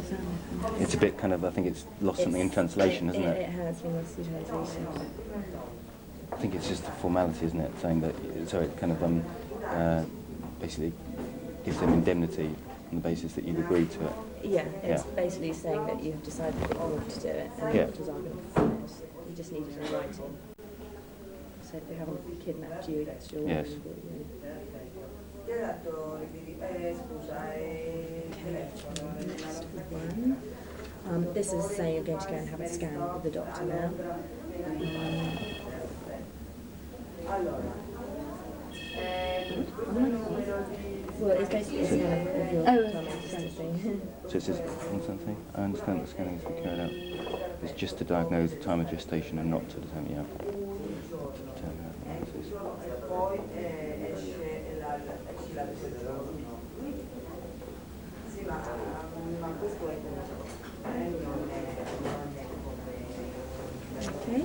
understand it. It's a bit kind of, I think it's lost something in translation, isn't it? It has been lost in translation. I think it's just a formality, isn't it? Saying that, so it kind of basically gives them indemnity on the basis that you've agreed to it. Yeah, it's basically saying that you've decided that you want to do it and the doctors aren't going to perform it. You just need it in writing. So they haven't kidnapped you against your will. Yes. Next one. This is saying you're going to go and have a scan with the doctor now. Well, it's basically a scan of your thing. So it says, on something, I understand that scanning is to be carried out. It's just to diagnose the time of gestation and not to determine, Okay.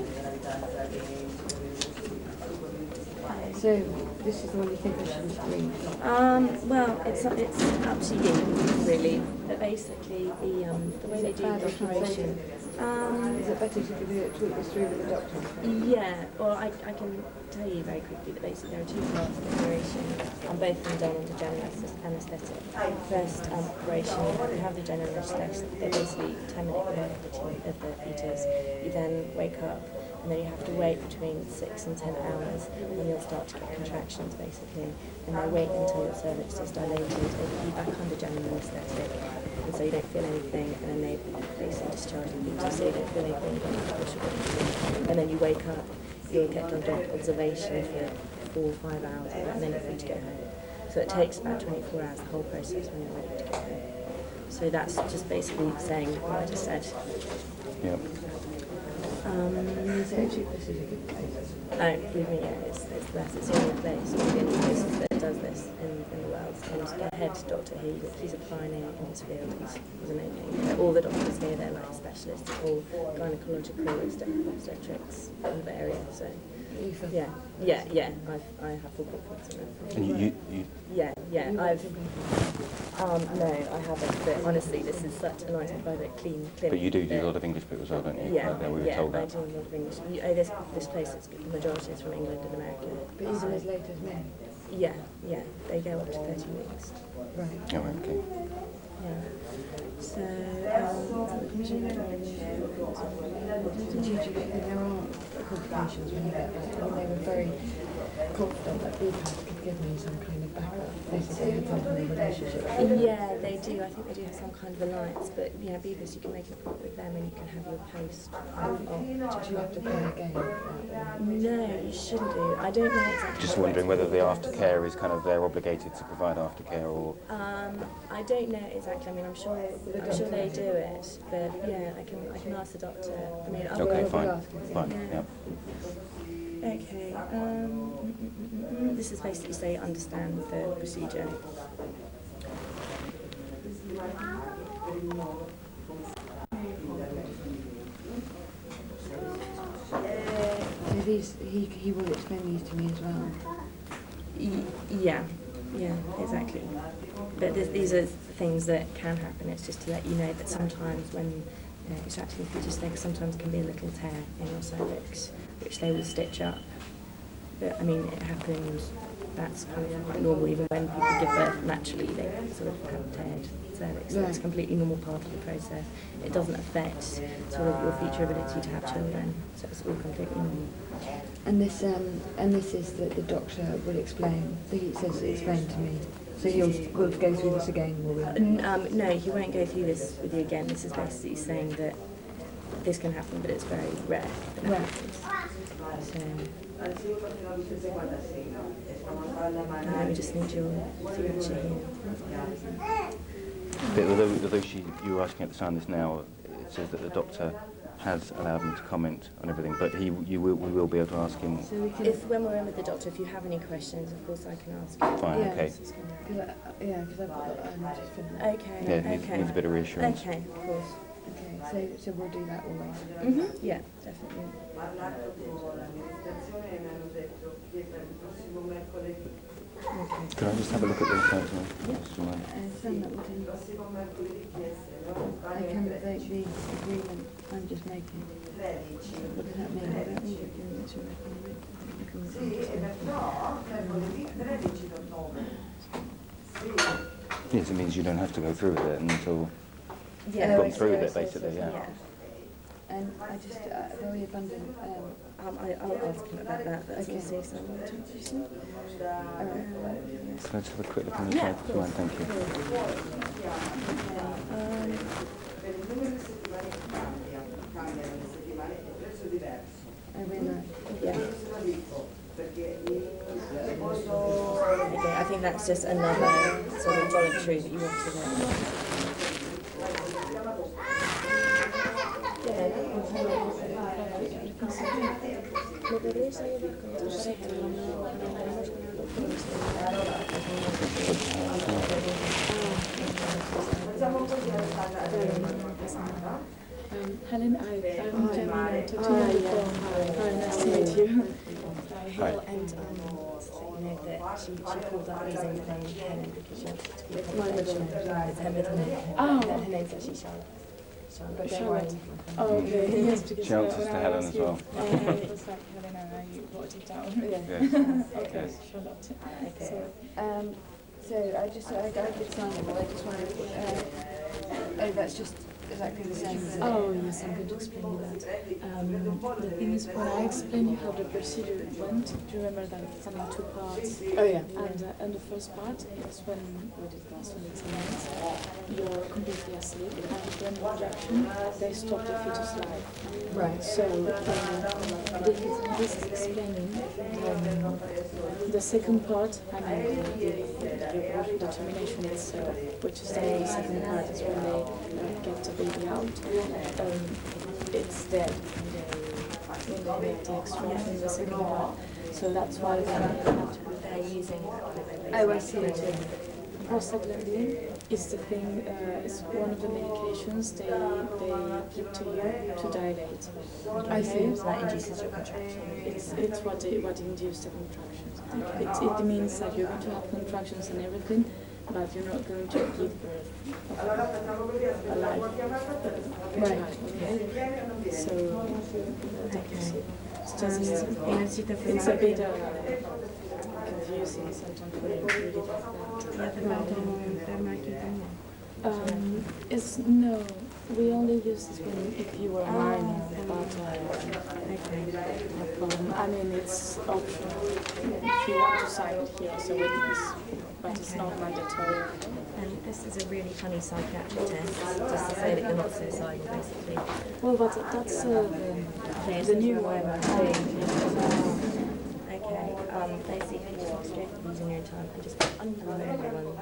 So this is the one you think I should screen? Well, it's up to you, really. But basically, the way they do the operation. Is it better to talk this through with the doctor? Yeah, well, I can tell you very quickly that basically there are two parts of the operation, and both of them done under general anaesthetic. First operation, you have the general anaesthetic, they basically terminate the birth of the fetus. You then wake up, and then you have to wait between 6 and 10 hours when you'll start to get contractions, basically. And they wait until your cervix is dilated, they put you back under general anaesthetic, and so you don't feel anything, and then they basically discharge the fetus so you don't feel anything, you don't push it, and then you wake up, you're kept under observation for 4 or 5 hours, and then you're free to go home. So it takes about 24 hours, the whole process, when you're ready to go home. So that's just basically saying what I just said. yeah. Is it actually specific places? Oh, believe me, yeah, it's less. It's the only place, one of the only places that does this in the world. And the head doctor here, he's a pioneer in his field. He's amazing. All the doctors here, they're like specialists, all gynecological, obstetrics, kind of area. So, yeah. I have full confidence in that. And you Yeah, no, I haven't. But honestly, this is such a nice, private, clean clinic. but you do a lot of English people as well, don't you? Yeah, We were yeah, told I that. do a lot of English. This place, the majority is from England and America. But even as late as May? Yeah, they go up to 30 weeks. Right. Oh, okay. Yeah. So, Did you think that there are complications when you get back? I mean, they were very confident that BPAS could give me some kind of backup. Basically, they had some kind of relationship. yeah, they do. I think they do have some kind of alliance. But yeah, Beavers, you can make an appointment with them and you can have your post. Did you have to pay again? No, you shouldn't do. I don't know exactly. Just wondering whether the aftercare is kind of, they're obligated to provide aftercare or... I don't know exactly. I mean, I'm sure they do it, but yeah, I can ask the doctor. I mean, Okay, fine, Yeah. yeah. Okay. This is basically say understand the procedure. So he will explain these to me as well? Yeah, exactly. But these are things that can happen. It's just to let you know that sometimes when it's actually the fetus leg sometimes can be a little tear in your cervix, which they will stitch up. But I mean, it happens. That's kind of quite normal. Even when people give birth naturally, they sort of have teared cervix. So it's a completely normal part of the process. It doesn't affect sort of your future ability to have children. So it's all completely normal. And this is that the doctor will explain. So he says explain to me. So we'll go through this again, will we? No, he won't go through this with you again. This is basically saying that this can happen, but it's very rare that it happens. So, we just need your signature here. But although you were asking at the time this now, it says that the doctor has allowed him to comment on everything, but we will be able to ask him. So when we're in with the doctor, if you have any questions, of course I can ask you. Fine, okay. Because I've got that. I just finished. Okay. Yeah, it needs a bit of reassurance. Okay, of course. Okay, so we'll do that always. Yeah, definitely. Could I just have a look at the accounts now? Just remind me. Sam, that would do. I can vote the agreement I'm just making. What does that mean? I don't need agreement to recommend. Yes, it means you don't have to go through with it until Yeah. you've gone through with it, basically, yeah. And I just, very abundant, I'll ask him about that, but Okay. okay. See some Can I just have a quick look on the Yeah, card? of course. Thank you. I realise. Yeah. Okay, I think that's just another sort of voluntary that you want to know. Helen, I'm Camara Oculta. Hi, nice to meet you. Hi. And to let you know that she called up using the name Helen because she wanted to be confidential. It's her middle name. Oh. Her name's actually Charlotte. But don't worry. Oh, okay. Yes, because She answers when to I Helen asked as you, well. it was like Helen and I wrote it down. Yes. Okay, Yes. Charlotte. Okay. So I did sign it, but I just wanted, that's just exactly the same as it. Oh, yes, I'm going to explain you that. The thing is, when I explain you how the procedure went, do you remember that it's in two parts? Oh, yeah. And the first part is when it's immense, you're completely asleep, and when the injection, they stop the fetus life. Right. So this is explaining the second part, I mean the termination itself, which is the second part, is when they get the baby out. It's dead when they make the extraction in the second part. So that's why They're using Oh, I see. prostaglandin is the thing. It's one of the medications they give to you to dilate. I see. So that induces your contraction. It's what induces the contractions. It means that you're going to have contractions and everything, but you're not going to give birth of a life, a child. Okay? So it's a bit confusing sometimes when you read it like that. It's no. We only use this when if you were minor, but no problem. I mean, it's optional if you want to sign it here, so it is, but it's not mandatory. And this is a really funny psychiatric test, just to say that you're not suicidal, basically. Well, but that's the new one. Okay, basically just straight using your time and just unload everyone.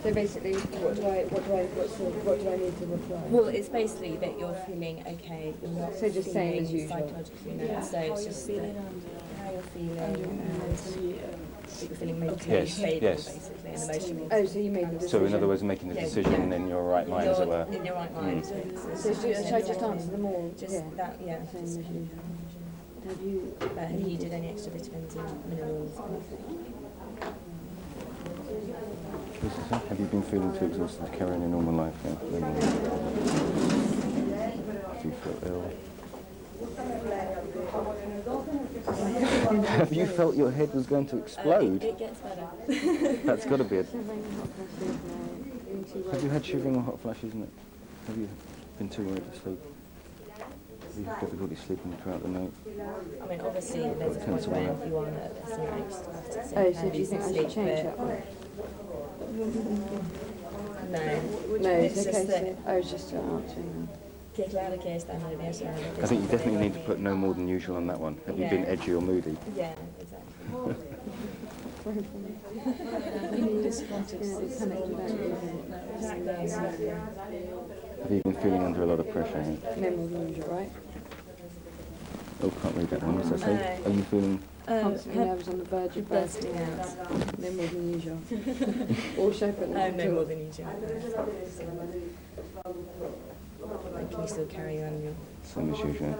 So basically, what do I need to reply? Well, it's basically that you're feeling okay, you're not So just same as feeling usual. psychologically nervous, so it's just that how you're feeling and you're feeling mentally Yes, stable, yes. basically, and emotionally. Oh, so you made the decision. So in other words, making the decision in your right mind, as it were. In your right mind. So should I just answer them all? Just that, yeah. Same as usual. Have you? Have you did any extra vitamins and minerals? Have you been feeling too exhausted to carry on a normal life? Yeah. Do you feel ill? Have you felt your head was going to explode? It gets better. That's got to be it. Have you had shivering or hot flashes? Have you been too worried to sleep? Have you had difficulty sleeping throughout the night? I mean, obviously, there's a point where if you are nervous and you're anxious about it, so Oh, you so can do you think I sleep, should change but that one? no. No, It's it's just okay. that I was just answering que claro que está nervioso. I think you definitely need to put no more than usual on that one. Have you been edgy or moody? Yeah, exactly. In this context, it's panicked about Have you been feeling under a lot of pressure? no more than usual, right? Oh, can't read that one. What's that say? Are you feeling... Constantly nervous on the verge of Bursting out. no more than usual. Or shape it No more than usual. Like, can you still carry on your... Same as usual.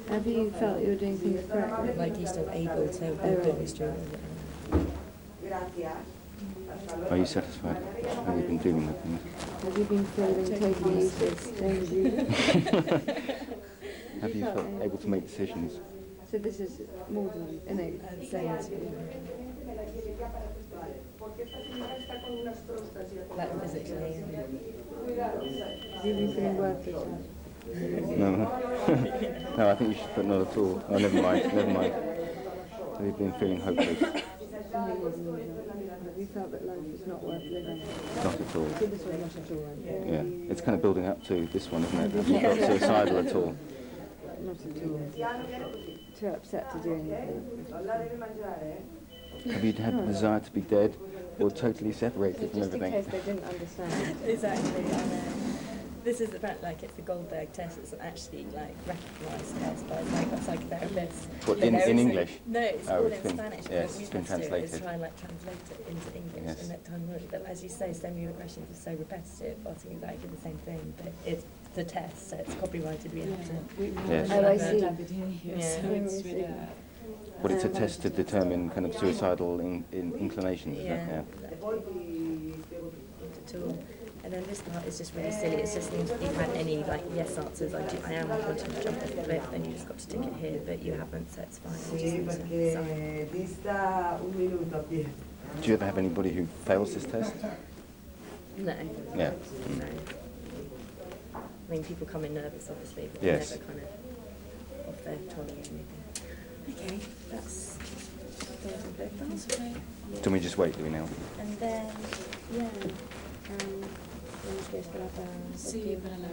Have you felt you were doing things correctly? Like you're still able to Oh, walk right. on the street. Are you satisfied how you've been dealing with things? Have you been feeling totally useless during the Have you felt able to make decisions? So this is more than innate. Like physically. Have you been feeling worthless? No. No, I think you should put not at all. Oh, never mind, never mind. Have you been feeling hopeless? Have you felt that life is not worth living? Not at all. So this was not at all, right? Yeah, it's kind of building up to this one, isn't it? Have you felt suicidal at all? Not at all. Too upset to do anything. Have you had the desire to be dead or totally separated from Just in everything? case they didn't understand. Exactly. This is about like it's the Goldberg test. It's an actually like recognised test by psychotherapists. What, But in there is- English? No, it's Oh, all it's in been- Spanish. yes, What it's we've been had to do is translated. try and like translate it into English Yes. in that time work. But as you say, so many of the questions are so repetitive, asking exactly the same thing. But it's the test, so it's copyrighted. We have to. Yes. Oh, I see. So Yeah. it's really, But it's a test to determine kind of suicidal inclinations, is Yeah. that? At all. And then this part is just really silly. It's just if you've had any like yes answers. I am wanting to jump off the cliff, then you just got to tick it here, but you haven't, so it's fine. Sì, Just need to sign. perché dista un minuto a piedi. Do you ever have anybody who fails this test? No. Yeah. No. I mean, people come in nervous, obviously, but Yes. they're never kind of off their trolley or anything. Okay, that's those and both that's okay. Do we just wait, do we now? And then, yeah, vamos a esperar para Sí, para la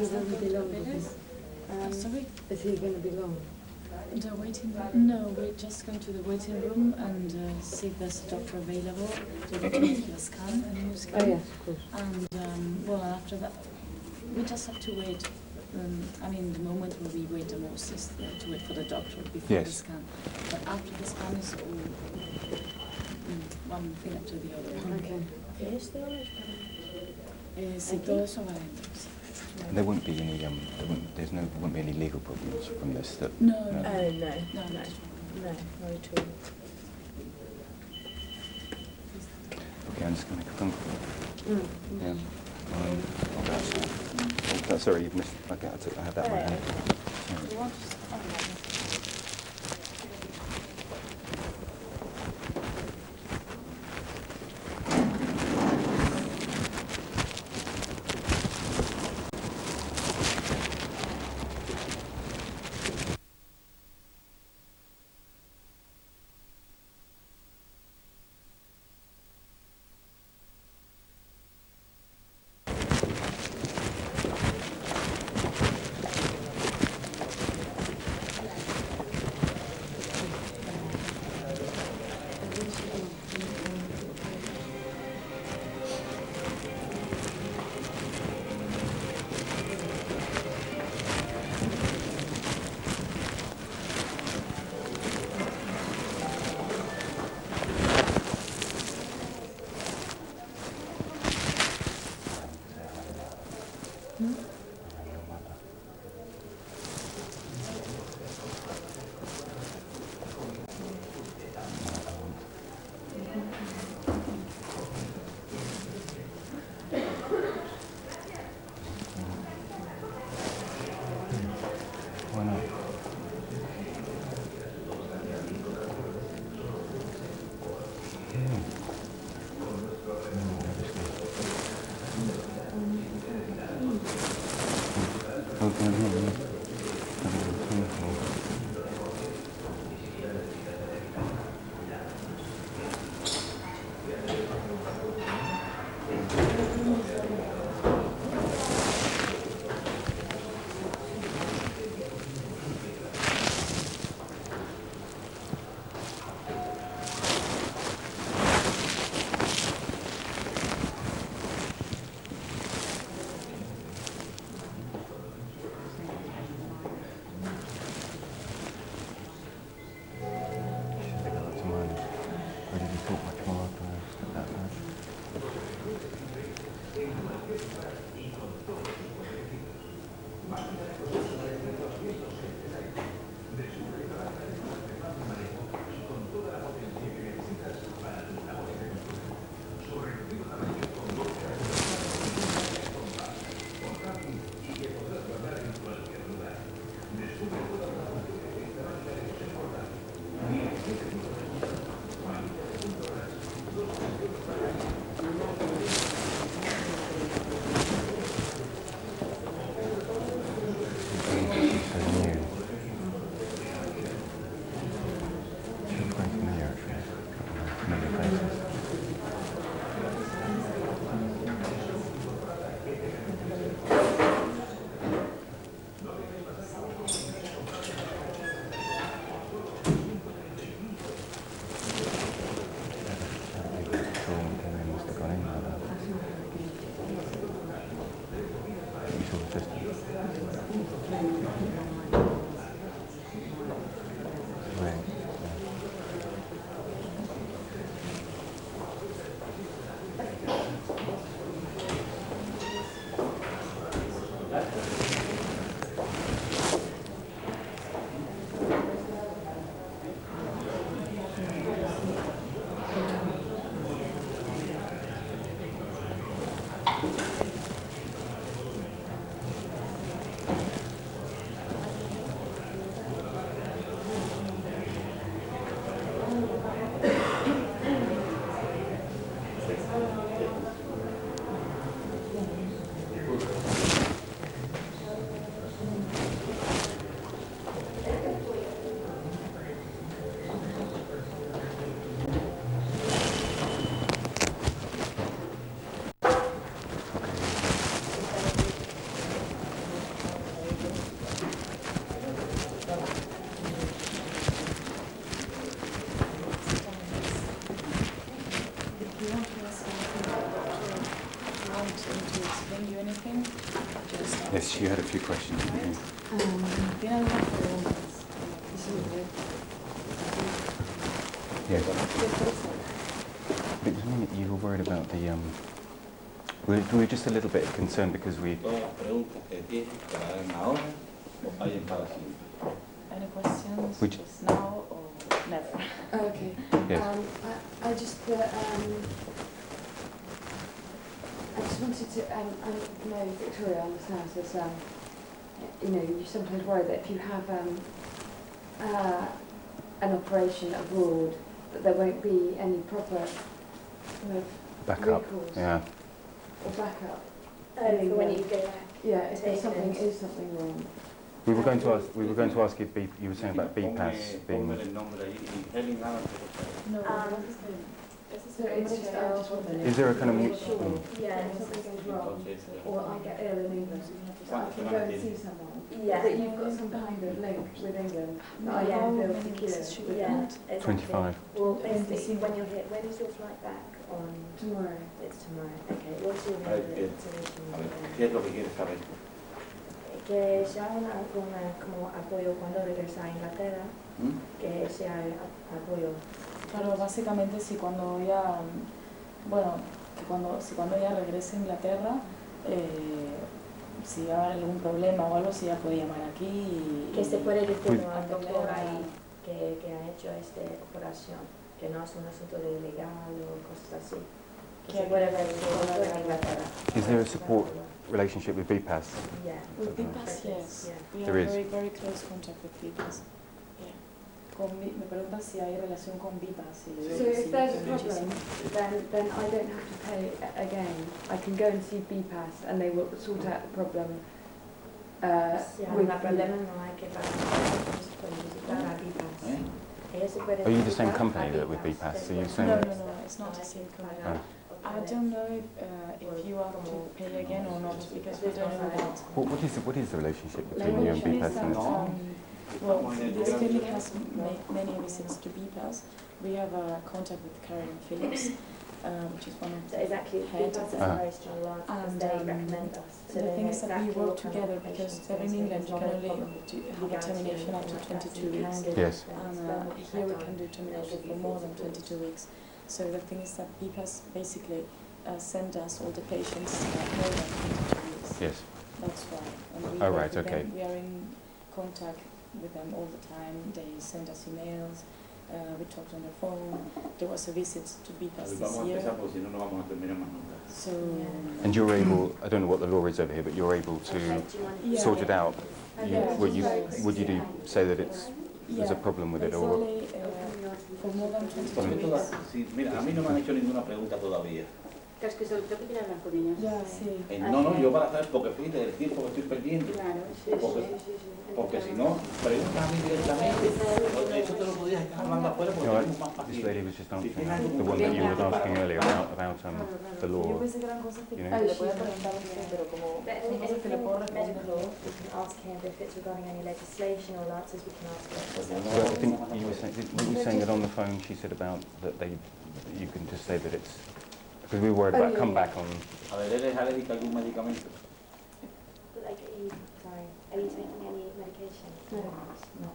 Is he going to be long? papeles. Sorry? Is he going to be long? The waiting room? No, we're just going to the waiting room and see if there's a doctor available to take your scan, a new scan. Oh yes, of course. And well, after that, we just have to wait. I mean, the moment where we wait the most is to wait for the doctor before the Yes. scan. But after the scan is all one thing after the other. Okay. ¿Y esto es para...? Sí, todo eso va dentro. Sí. There won't be any, won't be any legal problems from this. That, No, Oh, no. no, No, no, not no, not at all. Okay, I'm just going to make a phone call. Mm. Yeah. I'll go outside. Oh, sorry, you've missed. Okay, I have that in my hand. You want to... Oh, yeah. you had a few questions, didn't you? ¿Tiene algunas preguntas? Yes. It was something that you were worried about the. We were just a little bit concerned because we. Any questions? Which- Just now or never? Oh, okay. Yes. I just wanted to know Victoria understands this. You know, you sometimes worry that if you have an operation abroad, that there won't be any proper kind of Backup. recourse Yeah. or backup. For when you go back. Yeah, if there's Taken. something wrong. We were going to ask. We were going to ask if B, you were saying about BPAS being. No, So it's just, I just want to know. Is there a kind of? Yeah, If something goes wrong, or I get ill in England, so I can go and see someone. yeah. That you've got some kind of link with England that I Yeah. can feel secure with Yeah, that. exactly. 25. Well, basically, when you're here, when is your flight back on? Tomorrow. It's tomorrow. Okay, what's your A ver, ¿qué es lo que quieres saber? Que sea como apoyo cuando regresa a Inglaterra, ¿Mm? que sea apoyo. claro, básicamente si cuando ya, bueno, si cuando ya regrese a Inglaterra, si va a haber algún problema o algo, si ya puede llamar aquí y... Que se puede decir Pues- al doctor ahí que ha hecho esta operación, que no es un asunto de ilegal o cosas así. Que se puede ver todo en Inglaterra. Is there a support relationship with BPAS? Yeah. With BPAS, yes. Yeah. We There have is. very, very close contact with BPAS. Yeah. Me pregunta si hay relación con BPAS. Y yo So digo que if sí, there's a muchísimo. problem, then I don't have to pay again. I can go and see BPAS and they will sort out the problem. Si hay with un problema no hay que pagar, no se puede visitar a BPAS. Ella se puede Are you the same visitar company a that with BPAS? So you're No, saying? no, no, it's not the same company. Ah. I don't know if you have to pay again or not, because we don't know that. What is the relationship The between you and relation is BPAS? that, And well, this clinic has made many visits to BPAS. We have a contact with Karen Phillips, which is one of So the exactly, head BPAS of is the... a very strong lodge because they recommend us. So the they thing know is that we exactly work what kind of together because patients there in go England to. you can No only problem. have a termination up to 22 weeks. Yes. And here we can do termination for more than 22 weeks. So the thing is that BPAS basically send us all the patients more than 22 weeks. yes. That's why. And we Oh, work right, with okay. them. We are in contact with them all the time. They send us emails. We talked on the phone. There was a visit to BPAS Vamos this a year. empezar porque si no, no vamos a terminar más nunca. So And you're able. I don't know what the law is over here, but you're able to Yeah. sort it out. You, Yeah. would you say that there's a problem with it, it's or only for more than 22 weeks. Sí, mira, a mí no me han hecho ninguna pregunta todavía. Es que solo tengo que ir a hablar con ellos. Yeah, sí. No, no, yo para saber, porque fíjate, el tiempo que estoy perdiendo. Claro, sí, Porque si no, preguntas a mí directamente. Eso te lo podías estar hablando afuera porque No, tenemos más this paciencia. lady was just answering the one that you were asking earlier about the Yo law. pensé que eran cosas que You know. le podía preguntar a usted, pero como But son cosas que le puedo responder. medical, we can ask him if it's regarding any legislation or answers we can ask him. Well, I think you were saying, were you saying that on the phone she said about that you can just say that it's, because we were worried about come back on, A ver, ¿eres alérgica a algún medicamento? Like, are you taking any medication? No. No.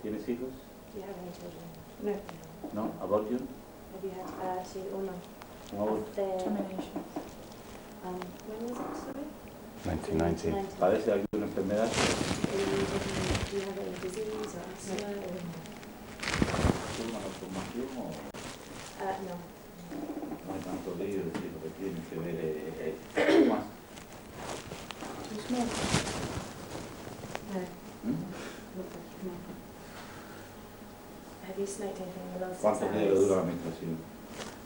¿Tienes hijos? Do you have any children? No. ¿No? ¿Abortion? Have you had two or no? ¿Un aborto? Termination. When was it, sorry? 1990. ¿Padece alguna enfermedad? Do you have any disease or asthma? ¿Tiene una malformación o No. no hay tanto lío? Es decir, lo que tiene que ver más. Too small. No. ¿Mm? No. Have you smoked anything in the last 6 ¿Cuántos días le hours? dura la menstruación?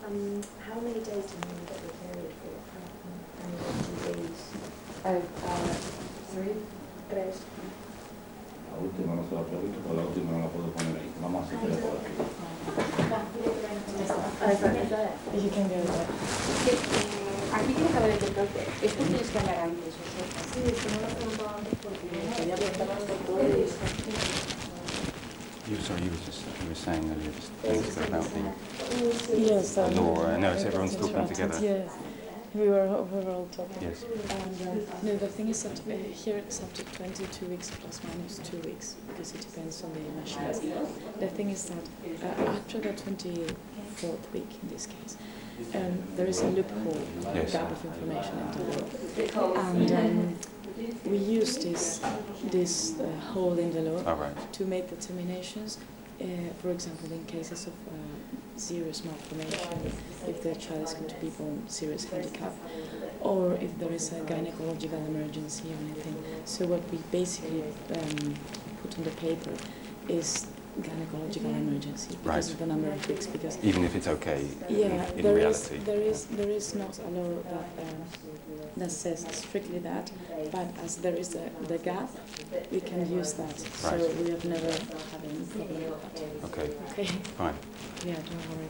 How many days do you get your period for? How many days? Oh, 3? 3. La última no se la pregunto, porque la última no la puedo poner ahí. Vamos a hacer que la puedo aquí. If you can go there. Aquí tienes que haber hecho entonces. Esto tienes que hablar antes. Sí, es que no lo he preguntado antes porque Quería preguntar al doctor. You were saying earlier just things about the Yes, law. I know, so everyone's talking together. Yes. We were all talking. Yes. And no, the thing is that here it's up to 22 weeks plus minus 2 weeks because it depends on the measurements. The thing is that after the 24th week, in this case, there is a loophole, gap of information in the law, and we use this hole in the law to make determinations. For example, in cases of serious malformation, if the child is going to be born serious handicap, or if there is a gynecological emergency or anything. So what we basically put on the paper is gynecological emergency because of the number of weeks. Because even if it's okay, in there reality, there is not a law that says strictly that, but as there is the gap, we can use that. So we have never had any problem with that. Okay. Okay. Fine. Yeah, don't worry.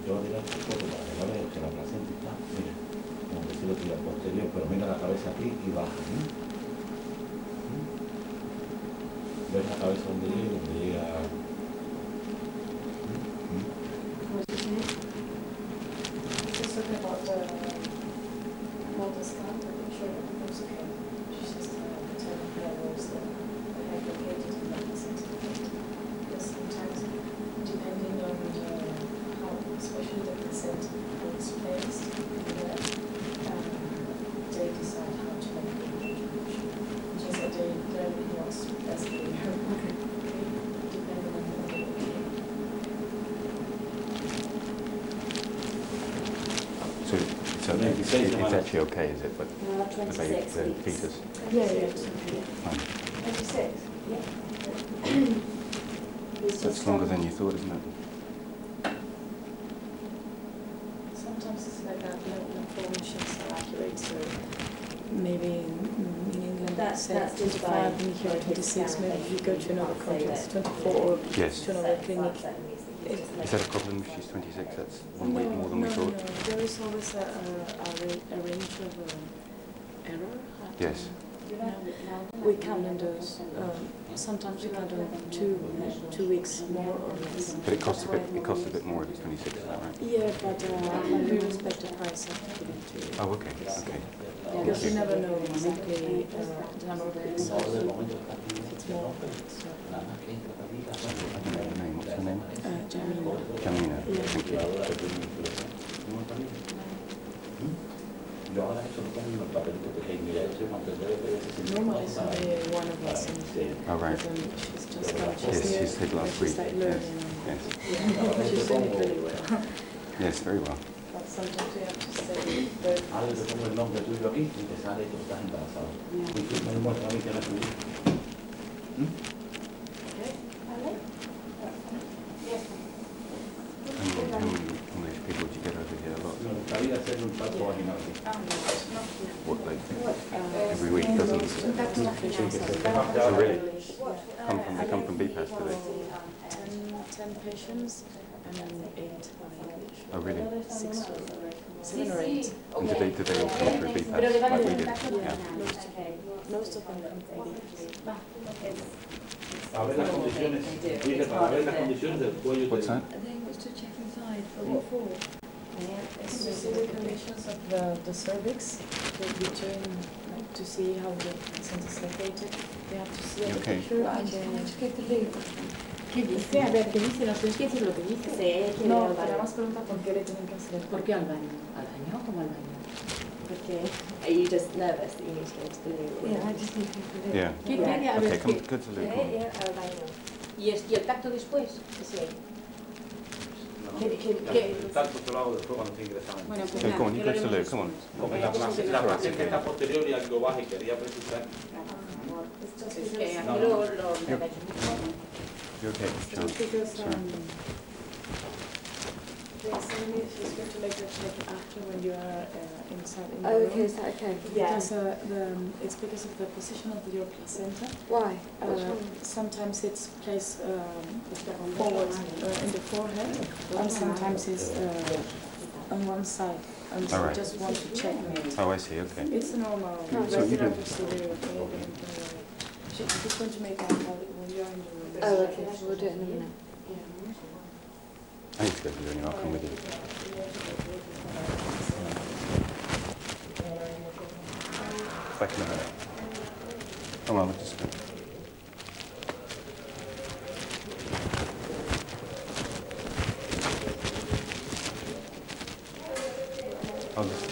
Yo diré un poco para que no le eche la placenta y tal. Mira, como que si lo tira posterior, pero mira la cabeza aquí y baja. ¿Ves la cabeza donde llega? Just talking about the mother's scan, I'm sure that was okay. She's just determined where was the head located in the placenta. Because sometimes, depending on how, especially the placenta, how it's placed in there, they decide how to make the contribution. Just that they really wants that's the depending on the location. So it's actually okay, is it? But the fetus. Yeah, it's okay. Fine. 26? That's longer than you thought, isn't it? Sometimes it's like that, no formations are accurate, so maybe in England That's say just 25 and here 26, maybe if you go to another country it's 24 or Yes. to another clinic. Is that a problem if she's 26? That's 1 week more than we thought? No, there is always a range of error. Yes. We count on those. Sometimes we count on 2 weeks more or less. But it costs a bit more if it's 26, is that right? Yeah, but we respect the price of the 2. Oh, okay, okay. Because you never know exactly the number of weeks. So if it's more. So. I don't know her name. What's her name? Jamina. Jamina. Thank you. Normally it's only one of us in here. Oh, right. She's just Yes, she said last week. She's like Yes. learning. Yes. She's doing it really well. Yes, very well. But sometimes we have to say both. Ahora te pongo el nombre tuyo aquí y te sale que estás embarazado. Y tú me muestras a mí que no es tu hijo. How many English people do you get over here? A lot. Me gustaría hacerle un parto vaginal aquí. What, like every week, dozens? Oh, really? They come from BPAS, do they? 10 patients and then 8 Oh, really? 6 or 7 or 8. And did they all come through BPAS like we did? Yeah. Most of them come from BPAS. A ver las condiciones, dice, para ver las condiciones del cuello. What's that? I think it was to check inside for what for. It's to see the conditions of the cervix, between, like, to see how the placenta is located. They have to see the Okay. picture I and just then... wanted to get the loop. ¿Qué dice? A ver, ¿qué dice? No tienes que decir lo que dice. Sí, No, al pero baño. más pregunta por qué le tienen que hacer. ¿Por qué al baño? ¿Al baño? ¿Cómo al baño? Porque are you just nervous that you need to go to the loo? Yeah, I just need to get the loop. Yeah. ¿Qué tiene? A Okay, ver, come, ¿qué? go to Luke. Al baño. ¿Y el tacto después? Sí. El tacto te lo hago después cuando esté ingresando. Bueno, pues Okay, nada, come on, you yo go lo to haremos Luke, come on. Porque la placenta está posterior y algo baja y quería precisar. Es que aquí No. lo You okay, John? Because Sorry. yes, only she's going to make the check after when you are inside in the Oh, room. okay, is that okay? Because it's because of the position of your placenta. Why? Sometimes it's placed forward in the forehead, and sometimes it's on one side. And so All I right. just want to check. Oh, I see, okay. It's a normal So you regular do- procedure. She's going to make out how it Oh, okay, so we'll do it in a minute. I need to go to the venue, I'll come with you. Back in a minute. Oh, well, we'll just go. I'll just...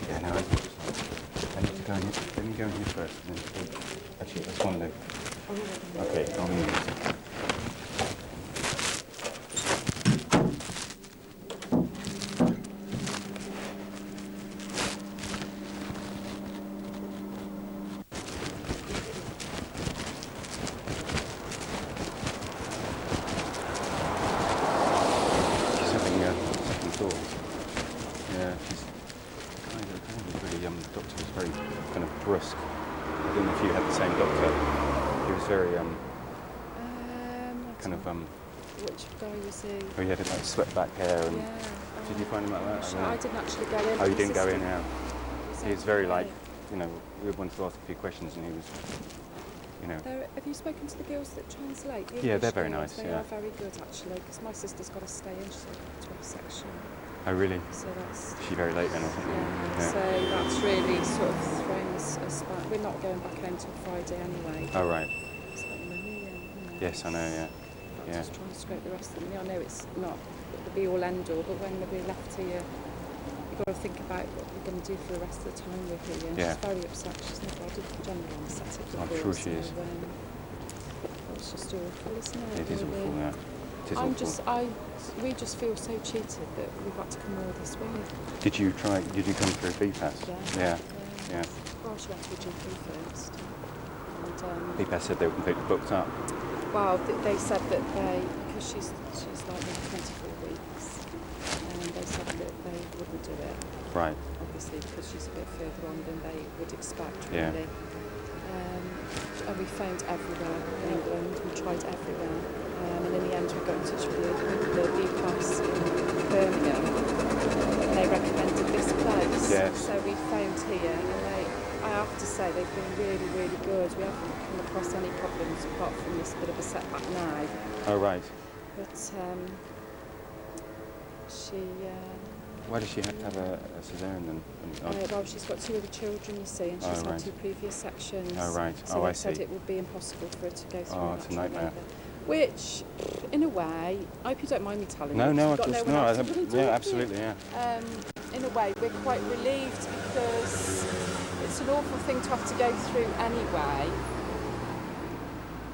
Yeah, no, I need to go in here. Let me go in here first. And then, actually, that's one leg. Okay, I'll move it. She's having second thoughts. Yeah, she's kind of really, the doctor was very kind of brusque. I don't know if you had the same doctor. He was very, kind of, Which guy was he? oh, he had like swept back hair and... Yeah. Did you find him like that? I didn't actually go in. Oh, you didn't go in, Assistant. yeah. He was very like, you know, we wanted to ask a few questions and he was, you know... Have you spoken to the girls that translate? The Yeah, English they're very girls? nice, They yeah. are very good actually, because my sister's got to stay in, she's got a 12 section. Oh, really? So that's... Is she very late then or something? Yeah, so that's really sort of thrown us back. We're not going back home till Friday anyway. Oh, right. It's got money and, you know, Yes, I know, yeah. Yeah. Just trying to scrape the rest of the money. I know it's not the be-all end-all, but when we're left here, you've got to think about what we're going to do for the rest of the time we're here. And Yeah. she's very upset. She's never had a general anaesthetic before. I'm sure she is. It's just awful, isn't it? It is really? awful, yeah. It is awful. We just feel so cheated that we've had to come all this way. Did you come through BPAS? Yeah. Yeah. Well, she went to a GP first. And, BPAS said they were completely booked up. well, they said that because she's like in 24 weeks, and they said that they wouldn't do it. Right. Obviously, because she's a bit further on than they would expect, Yeah. really. And we phoned everywhere in England, we tried everywhere, and in the end we got in touch with the BPAS in Birmingham, and they recommended this place. Yes. So we phoned here, and I have to say they've been really, really good. We haven't come across any problems apart from this bit of a setback now. Oh, right. But she... Why does she have to have a caesarean then? well, she's got 2 other children, you see, and she's had 2 previous sections. Oh, right. So I they said see. it would be impossible for her to go through Oh, it's a nightmare. labour. Which, in a way, I hope you don't mind me telling No, you. no, you've got just, no one no, else to put it yeah, to. absolutely, yeah. In a way, we're quite relieved because it's an awful thing to have to go through anyway.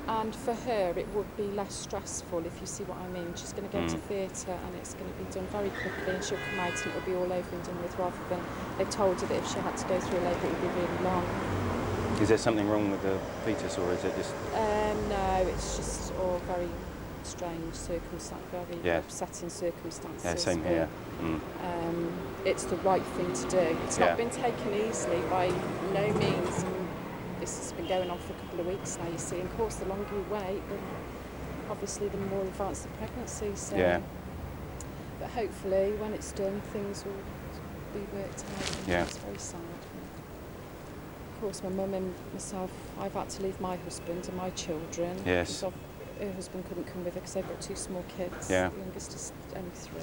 And for her, it would be less stressful, if you see what I mean. She's going to go to theatre and it's going to be done very quickly and she'll come out and it'll be all over and done with, rather than they've told her that if she had to go through labour, it would be really long. Is there something wrong with the fetus or is it just... No, it's just all very strange circumstances, very upsetting circumstances. Yeah, same here. It's the right thing to do. It's not been taken easily by no means. This has been going on for a couple of weeks now, you see. And of course, the longer you wait, then obviously the more advanced the pregnancy. So, but hopefully, when it's done, things will be worked out. Yeah. It's very sad. Of course, my mum and myself, I've had to leave my husband and my children. Yes. Because her husband couldn't come with her because they've got 2 small kids. Yeah. The youngest is only 3.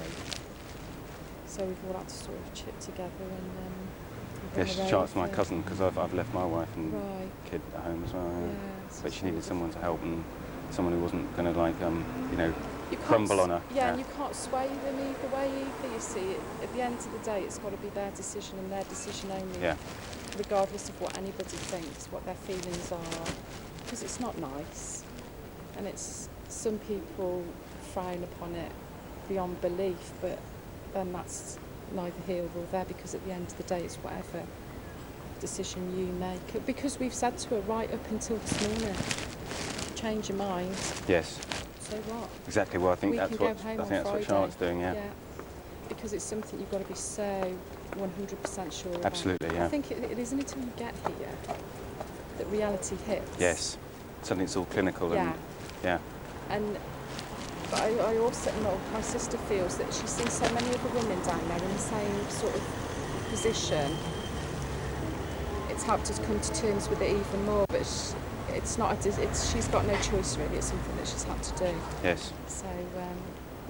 So we've all had to sort of chip together and Yes, Charlotte's my cousin because I've left my wife and kid at home as well. Yeah. Yeah, But she needed someone to help and someone who wasn't going to like you know, you can't crumble on her. Yeah, and you can't sway them either way either. You see, at the end of the day, it's got to be their decision and their decision only. Yeah. Regardless of what anybody thinks, what their feelings are, because it's not nice, and it's some people frown upon it beyond belief, but then that's neither here nor there, because at the end of the day it's whatever decision you make, because we've said to her right up until this morning, change your mind. Yes. So what? Exactly. Well, I think that's what Friday. Charlotte's doing. Yeah. Because it's something you've got to be so 100% sure about. Absolutely. Yeah. I think it isn't until you get here that reality hits. Yes. Suddenly it's all clinical and yeah. And But I also know my sister feels that she's seen so many other women down there in the same sort of position. It's helped her to come to terms with it even more, but it's not. She's got no choice really. It's something that she's had to do. Yes. So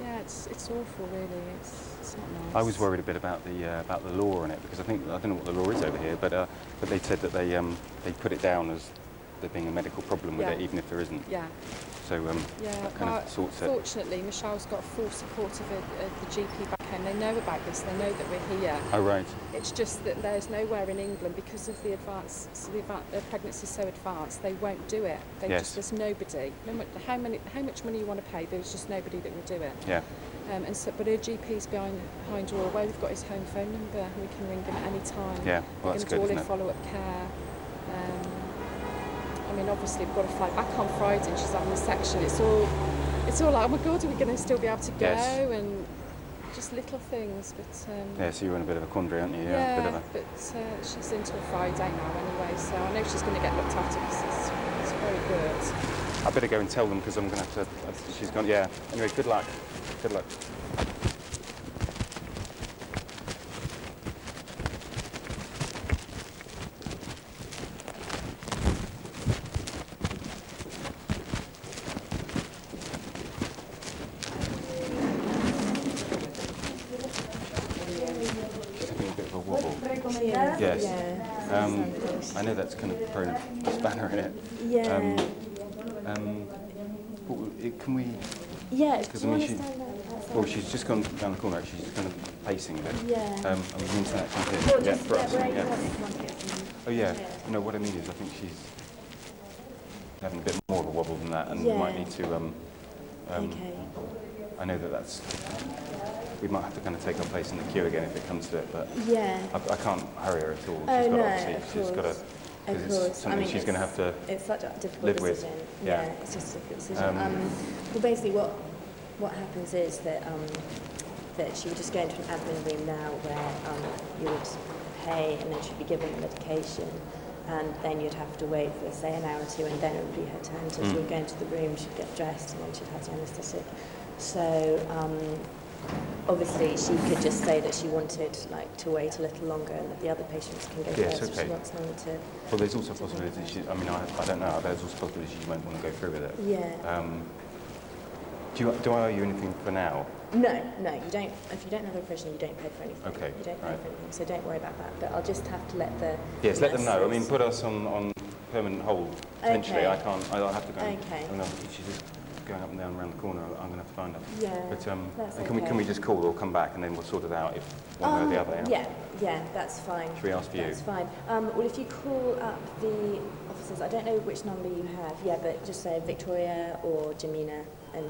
yeah, it's awful really. It's not nice. I was worried a bit about the law on it, because I don't know what the law is over here, but they said that they put it down as there being a medical problem with it, even if there isn't. Yeah. So that kind of sorts it. Fortunately, Michelle's got full support of the GP back home. They know about this. They know that we're here. Oh right. It's just that there's nowhere in England because of the pregnancy's so advanced. They won't do it. There's nobody. No matter how much money you want to pay, there's just nobody that will do it. Yeah. But her GP's behind door away. We've got his home phone number. We can ring him at any time. Yeah. Well, that's good, we're isn't going to do all it? her follow-up care. I mean, obviously we've got to fly back on Friday and she's having a section. It's all like, oh my God, are we going to still be able to go? Yes. And just little things, but... yeah, so you're in a bit of a quandary, aren't you? Yeah, but she's into a Friday now anyway, so I know she's going to get looked after because it's very good. I better go and tell them, because I'm going to have to... She's gone, yeah. Anyway, good luck. Good luck. Yes. Yeah. I know that's kind of thrown a spanner in it. Yeah. Can we... Yeah, Because do you I mean, want to stand outside? well, she's just gone down the corner, actually. She's kind of pacing a bit. Yeah. I mean, the internet comes in. Well, Yeah, just for us. where you Yeah. want it, want to get some- Oh, yeah. No, what I mean is I think she's having a bit more of a wobble than that, and we might Yeah. need to... Okay. I know that that's... We might have to kind of take our place in the queue again if it comes to it, but Yeah. I can't hurry her at all. Oh, She's got no, obviously, of she's got to... course. Because Of it's course. something she's going to have to... It's such a difficult live with. decision. Yeah. It's just a difficult decision. Well, basically, what happens is that that she would just go into an admin room now where you would pay and then she'd be given the medication, and then you'd have to wait for say an hour or two, and then it would be her turn. So she would go into the room, she'd get dressed, and then she'd have the anaesthetic. So obviously she could just say that she wanted to wait a little longer and that the other patients can go Yes, first if okay. she wants longer to... Well, there's also a possibility I don't know, there's also a possibility she won't want to go through with it. Yeah. Do I owe you anything for now? No, you don't. If you don't have a provision, you don't pay for anything. Okay, You don't pay right. for anything, so don't worry about that. But I'll just have to let the... Yes, let them know. I mean, nurses- put us on permanent hold, potentially. Okay. I'll have to go. Okay. I mean, she's just going up and down around the corner. I'm going to have to find her. Yeah, But that's and can we just call or come back, and then we'll sort it out if one way or the other? Yeah, that's fine. Should we ask for you? That's fine. Well, if you call up the officers, I don't know which number you have, but just say Victoria or Jamina, and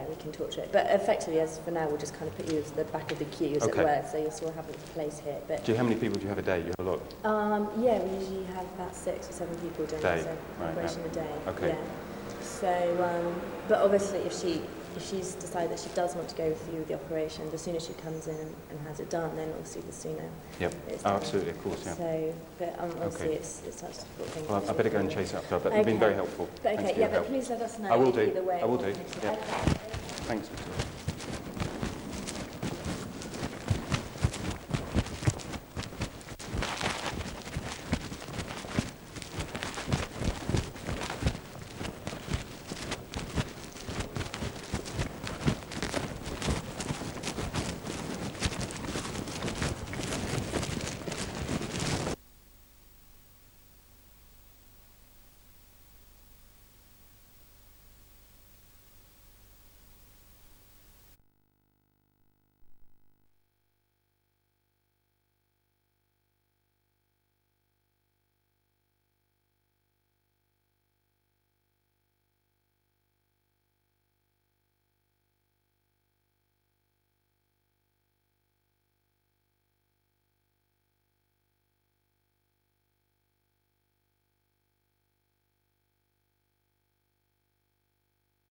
we can talk to it. But effectively, as for now, we'll just kind of put you as the back of the queue, as it were, so you'll still have a place here. But How many people do you have a day? Do you have a lot? we usually have about 6 or 7 people doing Day. this operation a day. Okay. Yeah. So, but obviously, if she's decided that she does want to go through the operation, the sooner she comes in and has it done, then obviously the sooner. Yep. It's Oh, done. absolutely, of course, yeah. So, but obviously Okay. it's such a difficult thing. Well, I better go and chase it up, but you've been very helpful. But Thanks okay, for your but help. please let us know I will do. either way. I will do. Okay. Yeah. Thanks, Victoria.